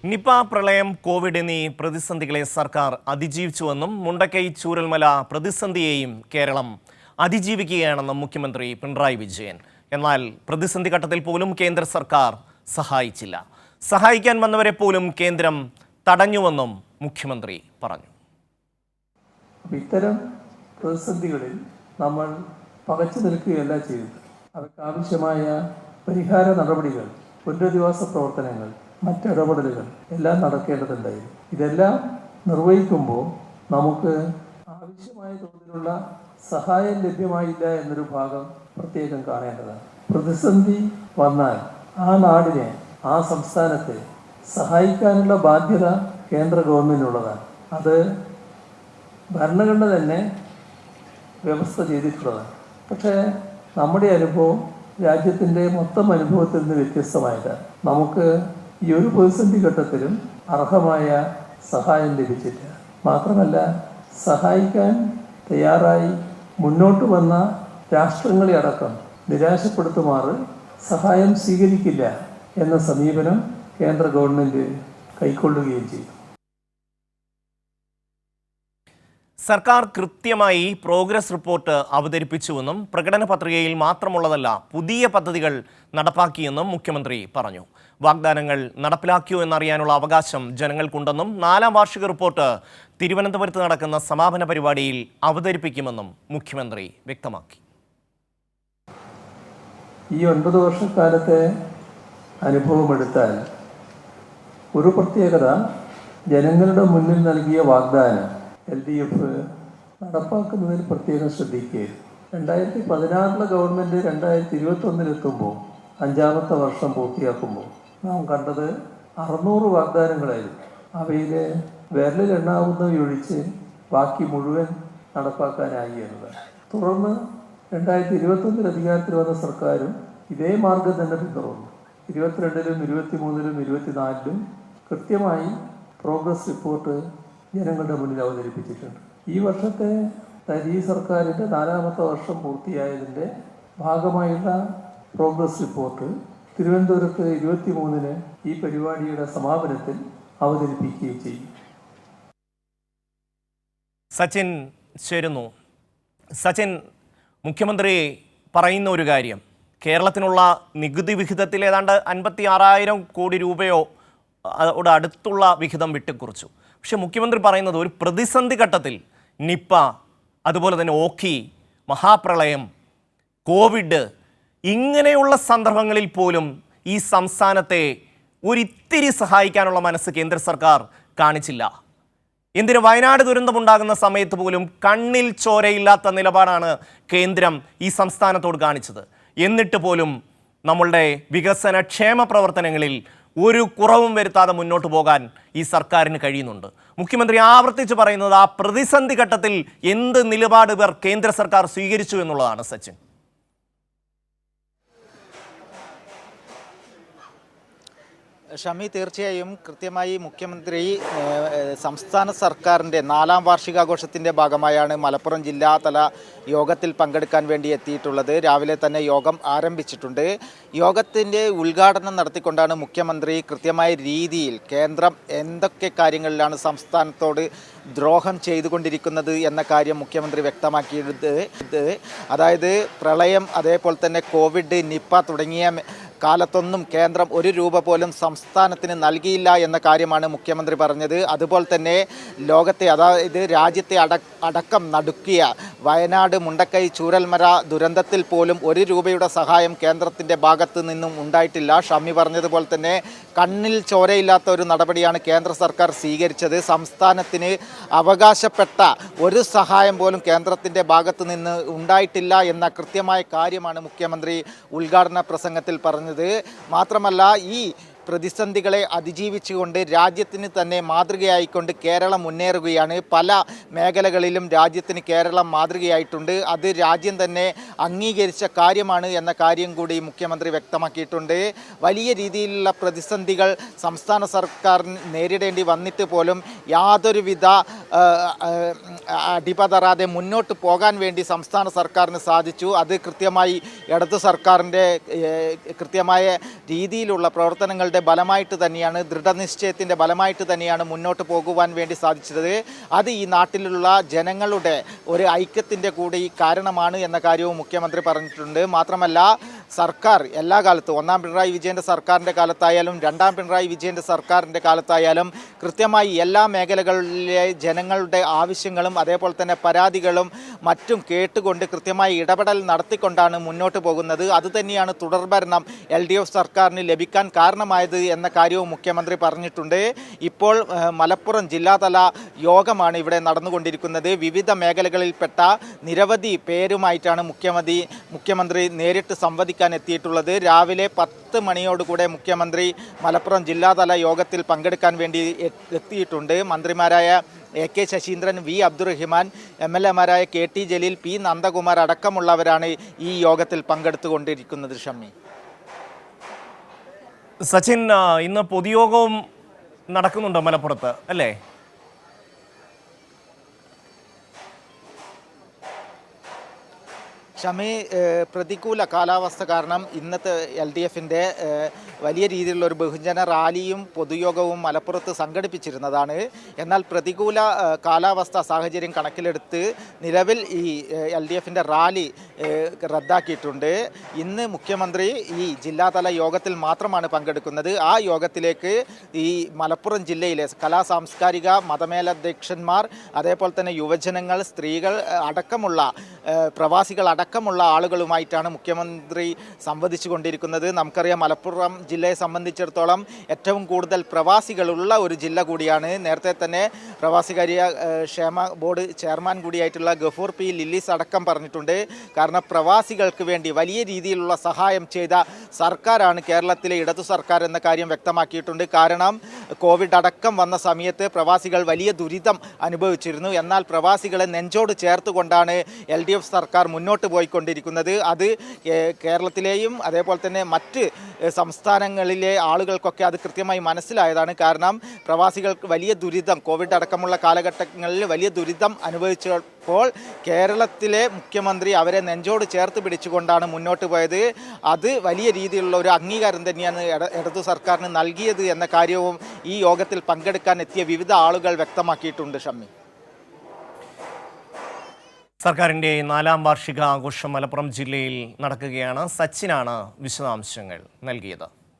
Nipah പ്രളയം Covid എന്നീ പ്രതിസന്ധികളെ സർക്കാർ അതിജീവിച്ചുവെന്നും മുണ്ടക്കൈ ചൂരൽമല പ്രതിസന്ധിയെയും കേരളം അതിജീവിക്കുകയാണെന്നും മുഖ്യമന്ത്രി പിണറായി വിജയൻ. എന്നാൽ പ്രതിസന്ധി ഘട്ടത്തിൽ പോലും കേന്ദ്ര സർക്കാർ സഹായിച്ചില്ല. സഹായിക്കാൻ വന്നവരെ പോലും കേന്ദ്രം തടഞ്ഞുവെന്നും മുഖ്യമന്ത്രി പറഞ്ഞു. ഇത്തരം പ്രതിസന്ധികളിൽ നമ്മൾ പകച്ചു നിൽക്കുകയല്ല ചെയ്തത്. അവർക്കാവശ്യമായ പരിഹാര നടപടികൾ, പുനരധിവാസ പ്രവർത്തനങ്ങൾ, മറ്റിടപെടലുകൾ എല്ലാം നടക്കേണ്ടതുണ്ടായിരുന്നു. ഇതെല്ലാം നിർവഹിക്കുമ്പോൾ നമുക്ക് ആവശ്യമായ തോതിലുള്ള സഹായം ലഭ്യമായില്ല എന്നൊരു ഭാഗം പ്രത്യേകം കാണേണ്ടതാണ്. പ്രതിസന്ധി വന്നാൽ ആ നാടിനെ, ആ സംസ്ഥാനത്തെ സഹായിക്കാനുള്ള ബാധ്യത കേന്ദ്ര ഗവൺമെൻറ്റിനുള്ളതാണ്. അത് ഭരണഘടന തന്നെ വ്യവസ്ഥ ചെയ്തിട്ടുള്ളതാണ്. പക്ഷേ നമ്മുടെ അനുഭവം രാജ്യത്തിൻ്റെ മൊത്തം അനുഭവത്തിൽ നിന്ന് വ്യത്യസ്തമായതാണ്. നമുക്ക് ഈ ഒരു പ്രതിസന്ധി ഘട്ടത്തിലും അർഹമായ സഹായം ലഭിച്ചില്ല. മാത്രമല്ല, സഹായിക്കാൻ തയ്യാറായി മുന്നോട്ട് വന്ന രാഷ്ട്രങ്ങളെ അടക്കം നിരാശപ്പെടുത്തുമാറ് സഹായം സ്വീകരിക്കില്ല എന്ന സമീപനം കേന്ദ്ര ഗവൺമെൻറ് കൈക്കൊള്ളുകയും ചെയ്തു. സർക്കാർ കൃത്യമായി പ്രോഗ്രസ് റിപ്പോർട്ട് അവതരിപ്പിച്ചുവെന്നും പ്രകടന പത്രികയിൽ മാത്രമുള്ളതല്ല പുതിയ പദ്ധതികൾ നടപ്പാക്കിയെന്നും മുഖ്യമന്ത്രി പറഞ്ഞു. വാഗ്ദാനങ്ങൾ നടപ്പിലാക്കിയോ എന്നറിയാനുള്ള അവകാശം ജനങ്ങൾക്കുണ്ടെന്നും 4ാം വാർഷിക റിപ്പോർട്ട് തിരുവനന്തപുരത്ത് നടക്കുന്ന സമാപന പരിപാടിയിൽ അവതരിപ്പിക്കുമെന്നും മുഖ്യമന്ത്രി വ്യക്തമാക്കി. ഈ 9 വർഷക്കാലത്തെ അനുഭവമെടുത്താൽ ഒരു പ്രത്യേകത, ജനങ്ങളുടെ മുന്നിൽ നൽകിയ വാഗ്ദാനം LDF നടപ്പാക്കുന്നതിൽ പ്രത്യേകം ശ്രദ്ധിക്കുകയായിരുന്നു. 2016 ഗവൺമെൻറ് 2021 5ാമത്തെ വർഷം പൂർത്തിയാക്കുമ്പോൾ നാം കണ്ടത് 600 വാഗ്ദാനങ്ങളായിരുന്നു. അവയിൽ വിരലിലെണ്ണാവുന്നവയൊഴിച്ച് ബാക്കി മുഴുവൻ നടപ്പാക്കാനായി എന്നതാണ്. തുടർന്ന് 2021 അധികാരത്തിൽ വന്ന സർക്കാരും ഇതേ മാർഗം തന്നെ പിന്തുടർന്നു. 22-ലും 23-ലും 24-ലും കൃത്യമായി പ്രോഗ്രസ് റിപ്പോർട്ട് ജനങ്ങളുടെ മുന്നിൽ അവതരിപ്പിച്ചിട്ടുണ്ട്. ഈ വർഷത്തെ ഈ സർക്കാരിൻ്റെ 4ാമത്തെ വർഷം പൂർത്തിയായതിൻ്റെ ഭാഗമായുള്ള പ്രോഗ്രസ് റിപ്പോർട്ട് തിരുവനന്തപുരത്ത് 23-ന് ഈ പരിപാടിയുടെ സമാപനത്തിൽ അവതരിപ്പിക്കുകയും ചെയ്യും. സച്ചിൻ ചേരുന്നു. സച്ചിൻ, മുഖ്യമന്ത്രി പറയുന്ന ഒരു കാര്യം, കേരളത്തിനുള്ള നികുതി വിഹിതത്തിൽ ഏതാണ്ട് 56,000 കോടി രൂപയോ അടുത്തുള്ള വിഹിതം വിട്ടുകുറിച്ചു. പക്ഷെ മുഖ്യമന്ത്രി പറയുന്നത് ഒരു പ്രതിസന്ധി ഘട്ടത്തിൽ നിപ്പ, അതുപോലെ തന്നെ ഓഖി, മഹാപ്രളയം, കോവിഡ്, ഇങ്ങനെയുള്ള സന്ദർഭങ്ങളിൽ പോലും ഈ സംസ്ഥാനത്തെ ഒരിത്തിരി സഹായിക്കാനുള്ള മനസ്സ് കേന്ദ്ര സർക്കാർ കാണിച്ചില്ല. എന്തിന് വയനാട് ദുരന്തമുണ്ടാകുന്ന സമയത്ത് പോലും കണ്ണിൽ ചോരയില്ലാത്ത നിലപാടാണ് കേന്ദ്രം ഈ സംസ്ഥാനത്തോട് കാണിച്ചത്. എന്നിട്ട് പോലും നമ്മളുടെ വികസന ക്ഷേമ പ്രവർത്തനങ്ങളിൽ ഒരു കുറവും വരുത്താതെ മുന്നോട്ട് പോകാൻ ഈ സർക്കാരിന് കഴിയുന്നുണ്ട്. മുഖ്യമന്ത്രി ആവർത്തിച്ച് പറയുന്നത് ആ പ്രതിസന്ധി ഘട്ടത്തിൽ എന്ത് നിലപാട് കേന്ദ്ര സർക്കാർ സ്വീകരിച്ചു എന്നുള്ളതാണ്. സച്ചിൻ, ഷമി, തീർച്ചയായും കൃത്യമായി മുഖ്യമന്ത്രി സംസ്ഥാന സർക്കാരിൻ്റെ 4ാം വാർഷികാഘോഷത്തിൻ്റെ ഭാഗമായാണ് മലപ്പുറം ജില്ലാതല യോഗത്തിൽ പങ്കെടുക്കാൻ വേണ്ടി എത്തിയിട്ടുള്ളത്. രാവിലെ തന്നെ യോഗം ആരംഭിച്ചിട്ടുണ്ട്. യോഗത്തിൻ്റെ ഉദ്ഘാടനം നടത്തിക്കൊണ്ടാണ് മുഖ്യമന്ത്രി കൃത്യമായ രീതിയിൽ കേന്ദ്രം എന്തൊക്കെ കാര്യങ്ങളിലാണ് സംസ്ഥാനത്തോട് ദ്രോഹം ചെയ്തുകൊണ്ടിരിക്കുന്നത് എന്ന കാര്യം മുഖ്യമന്ത്രി വ്യക്തമാക്കിയത്. അതായത് പ്രളയം, അതേപോലെ തന്നെ കോവിഡ്, നിപ്പ തുടങ്ങിയ കാലത്തൊന്നും കേന്ദ്രം 1 രൂപ പോലും സംസ്ഥാനത്തിന് നൽകിയില്ല എന്ന കാര്യമാണ് മുഖ്യമന്ത്രി പറഞ്ഞത്. അതുപോലെ തന്നെ ലോകത്തെ, അതായത് രാജ്യത്തെ അടക്കം നടുക്കിയ വയനാട് മുണ്ടക്കൈ ചൂരൽമല ദുരന്തത്തിൽ പോലും 1 രൂപയുടെ സഹായം കേന്ദ്രത്തിൻ്റെ ഭാഗത്ത് നിന്നും ഉണ്ടായിട്ടില്ല. ഷമി പറഞ്ഞതുപോലെ തന്നെ കണ്ണിൽ ചോരയില്ലാത്ത ഒരു നടപടിയാണ് കേന്ദ്ര സർക്കാർ സ്വീകരിച്ചത്. സംസ്ഥാനത്തിന് അവകാശപ്പെട്ട ഒരു സഹായം പോലും കേന്ദ്രത്തിൻ്റെ ഭാഗത്ത് നിന്ന് ഉണ്ടായിട്ടില്ല എന്ന കൃത്യമായ കാര്യമാണ് മുഖ്യമന്ത്രി ഉദ്ഘാടന പ്രസംഗത്തിൽ പറഞ്ഞത്. മാത്രമല്ല, ഈ പ്രതിസന്ധികളെ അതിജീവിച്ചുകൊണ്ട് രാജ്യത്തിന് തന്നെ മാതൃകയായിക്കൊണ്ട് കേരളം മുന്നേറുകയാണ്. പല മേഖലകളിലും രാജ്യത്തിന് കേരളം മാതൃകയായിട്ടുണ്ട്. അത് രാജ്യം തന്നെ അംഗീകരിച്ച കാര്യമാണ് എന്ന കാര്യം കൂടി മുഖ്യമന്ത്രി വ്യക്തമാക്കിയിട്ടുണ്ട്. വലിയ രീതിയിലുള്ള പ്രതിസന്ധികൾ സംസ്ഥാന സർക്കാർ നേരിടേണ്ടി വന്നിട്ട് പോലും യാതൊരുവിധ അടിപതറാതെ മുന്നോട്ട് പോകാൻ വേണ്ടി സംസ്ഥാന സർക്കാരിന് സാധിച്ചു. അത് കൃത്യമായി ഇടതു സർക്കാരിൻ്റെ കൃത്യമായ രീതിയിലുള്ള പ്രവർത്തനങ്ങളുടെ പ്രവർത്തനങ്ങളുടെ ബലമായിട്ട് തന്നെയാണ്, ദൃഢനിശ്ചയത്തിൻ്റെ ബലമായിട്ട് തന്നെയാണ് മുന്നോട്ട് പോകുവാൻ വേണ്ടി സാധിച്ചത്. അത് ഈ നാട്ടിലുള്ള ജനങ്ങളുടെ ഒരു ഐക്യത്തിൻ്റെ കൂടി കാരണമാണ് എന്ന കാര്യവും മുഖ്യമന്ത്രി പറഞ്ഞിട്ടുണ്ട്. മാത്രമല്ല, സർക്കാർ എല്ലാ കാലത്തും ഒന്നാം പിണറായി വിജയൻ്റെ സർക്കാരിൻ്റെ കാലത്തായാലും രണ്ടാം പിണറായി വിജയൻ്റെ സർക്കാരിൻ്റെ കാലത്തായാലും കൃത്യമായി എല്ലാ മേഖലകളിലെ ജനങ്ങളുടെ ആവശ്യങ്ങളും അതേപോലെ തന്നെ പരാതികളും മറ്റും കേട്ടുകൊണ്ട് കൃത്യമായി ഇടപെടൽ നടത്തിക്കൊണ്ടാണ് മുന്നോട്ട് പോകുന്നത്. അതുതന്നെയാണ് തുടർഭരണം LDF സർക്കാരിന് ലഭിക്കാൻ കാരണമായത് എന്ന കാര്യവും മുഖ്യമന്ത്രി പറഞ്ഞിട്ടുണ്ട്. ഇപ്പോൾ മലപ്പുറം ജില്ലാതല യോഗമാണ് ഇവിടെ നടന്നുകൊണ്ടിരിക്കുന്നത്. വിവിധ മേഖലകളിൽപ്പെട്ട നിരവധി പേരുമായിട്ടാണ് മുഖ്യമന്ത്രി നേരിട്ട് സംവദിക്കാൻ എത്തിയിട്ടുള്ളത്. രാവിലെ 10 മണിയോടുകൂടെ മുഖ്യമന്ത്രി മലപ്പുറം ജില്ലാതല യോഗത്തിൽ പങ്കെടുക്കാൻ വേണ്ടി എത്തിയിട്ടുണ്ട്. മന്ത്രിമാരായ AK Saseendran, V Abdurahiman, MLA മാരായ KT ജലീൽ, P നന്ദകുമാർ അടക്കമുള്ളവരാണ് ഈ യോഗത്തിൽ പങ്കെടുത്തുകൊണ്ടിരിക്കുന്നത്. ഷമ്മി, സച്ചിൻ, ഇന്ന് പൊതുയോഗവും നടക്കുന്നുണ്ട് മലപ്പുറത്ത് അല്ലേ? ഷമി, പ്രതികൂല കാലാവസ്ഥ കാരണം ഇന്നത്തെ LDFൻ്റെ വലിയ രീതിയിലുള്ള ഒരു ബഹുജന റാലിയും പൊതുയോഗവും മലപ്പുറത്ത് സംഘടിപ്പിച്ചിരുന്നതാണ്. എന്നാൽ പ്രതികൂല കാലാവസ്ഥ സാഹചര്യം കണക്കിലെടുത്ത് നിലവിൽ ഈ LDFൻ്റെ റാലി റദ്ദാക്കിയിട്ടുണ്ട്. ഇന്ന് മുഖ്യമന്ത്രി ഈ ജില്ലാതല യോഗത്തിൽ മാത്രമാണ് പങ്കെടുക്കുന്നത്. ആ യോഗത്തിലേക്ക് ഈ മലപ്പുറം ജില്ലയിലെ കലാ സാംസ്കാരിക മതമേലധ്യക്ഷന്മാർ, അതേപോലെ തന്നെ യുവജനങ്ങൾ, സ്ത്രീകൾ അടക്കമുള്ള പ്രവാസികൾ അടക്കമുള്ള ആളുകളുമായിട്ടാണ് മുഖ്യമന്ത്രി സംവദിച്ചു കൊണ്ടിരിക്കുന്നത്. നമുക്കറിയാം, മലപ്പുറം ജില്ലയെ സംബന്ധിച്ചിടത്തോളം ഏറ്റവും കൂടുതൽ പ്രവാസികളുള്ള ഒരു ജില്ല കൂടിയാണ്. നേരത്തെ തന്നെ പ്രവാസികാര്യ ക്ഷേമ ബോർഡ് ചെയർമാൻ കൂടിയായിട്ടുള്ള ഗഫൂർ P ലില്ലീസ് അടക്കം പറഞ്ഞിട്ടുണ്ട്. കാരണം പ്രവാസികൾക്ക് വേണ്ടി വലിയ രീതിയിലുള്ള സഹായം ചെയ്ത സർക്കാരാണ് കേരളത്തിലെ ഇടതു സർക്കാർ എന്ന കാര്യം വ്യക്തമാക്കിയിട്ടുണ്ട്. കാരണം കോവിഡ് അടക്കം വന്ന സമയത്ത് പ്രവാസികൾ വലിയ ദുരിതം അനുഭവിച്ചിരുന്നു. എന്നാൽ പ്രവാസികളെ നെഞ്ചോട് ചേർത്തുകൊണ്ടാണ് LDF സർക്കാർ മുന്നോട്ട് പോയിക്കൊണ്ടിരിക്കുന്നത്. അത് കേരളത്തിലെയും അതേപോലെ തന്നെ മറ്റ് സംസ്ഥാനങ്ങളിലെ ആളുകൾക്കൊക്കെ അത് കൃത്യമായി മനസ്സിലായതാണ്. കാരണം പ്രവാസികൾക്ക് വലിയ ദുരിതം, കോവിഡ് അടക്കമുള്ള കാലഘട്ടങ്ങളിൽ വലിയ ദുരിതം അനുഭവിച്ചപ്പോൾ കേരളത്തിലെ മുഖ്യമന്ത്രി അവരെ നെഞ്ചോട് ചേർത്ത് പിടിച്ചുകൊണ്ടാണ് മുന്നോട്ട് പോയത്. അത് വലിയ രീതിയിലുള്ള ഒരു അംഗീകാരം തന്നെയാണ് ഇടതു സർക്കാരിന് നൽകിയത് എന്ന കാര്യവും ഈ യോഗത്തിൽ പങ്കെടുക്കാൻ എത്തിയ വിവിധ ആളുകൾ വ്യക്തമാക്കിയിട്ടുണ്ട്. ഷമ്മി, സർക്കാരിൻ്റെ 4ാം വാർഷിക ആഘോഷം മലപ്പുറം ജില്ലയിൽ നടക്കുകയാണ്. സച്ചിനാണ് വിശദാംശങ്ങൾ നൽകിയത്.